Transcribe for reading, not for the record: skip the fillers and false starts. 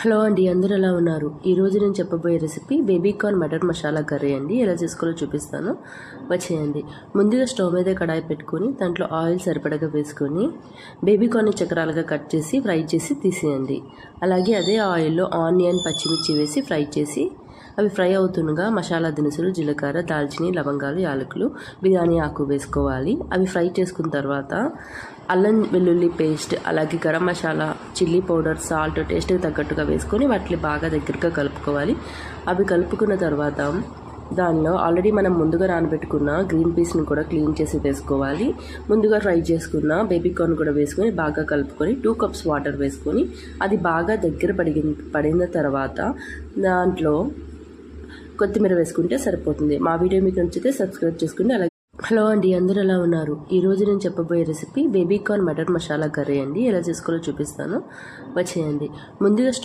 Hello అండి, అందరూ ఎలా ఉన్నారు? ఈరోజు నేను చెప్పబోయే recipe baby corn matar masala curry అండి. ఎలా చేసుకోవాలో చూపిస్తాను, వచ్చేయండి. ముందుగా స్టవ్ మీద కడాయి పెట్టుకొని దాంట్లో ఆయిల్ సరిపడగా వేసుకొని బేబీ కార్న్ చక్రాలుగా కట్ చేసి ఫ్రై చేసి తీసేయండి. అలాగే అదే ఆయిల్లో ఆనియన్, పచ్చిమిర్చి వేసి ఫ్రై చేసి అవి ఫ్రై అవుతుండగా మసాలా దినుసులు, జీలకర్ర, దాల్చిని, లవంగాలు, యాలకులు, బిర్యానీ ఆకు వేసుకోవాలి. అవి ఫ్రై చేసుకున్న తర్వాత అల్లం వెల్లుల్లి పేస్ట్, అలాగే garam masala, chilli powder, salt టేస్ట్కి తగ్గట్టుగా వేసుకొని వాటిని బాగా దగ్గరగా కలుపుకోవాలి. అవి కలుపుకున్న తర్వాత దానిలో ఆల్రెడీ మనం ముందుగా నానబెట్టుకున్న గ్రీన్ పీస్ని కూడా క్లీన్ చేసి వేసుకోవాలి. ముందుగా ఫ్రై చేసుకున్న బేబీ కార్న్ కూడా వేసుకొని బాగా కలుపుకొని 2 కప్స్ వాటర్ వేసుకొని అది బాగా దగ్గర పడిన తర్వాత దాంట్లో కొత్తిమీర వేసుకుంటే సరిపోతుంది. మా వీడియో మీకు నచ్చితే సబ్స్క్రైబ్ చేసుకోండి. అలాగే హలో అండి, అందరూ ఎలా ఉన్నారు? ఈరోజు నేను చెప్పబోయే recipe baby corn matar masala curry అండి. ఎలా చేసుకోవాలో చూపిస్తాను, వచ్చేయండి. ముందుగా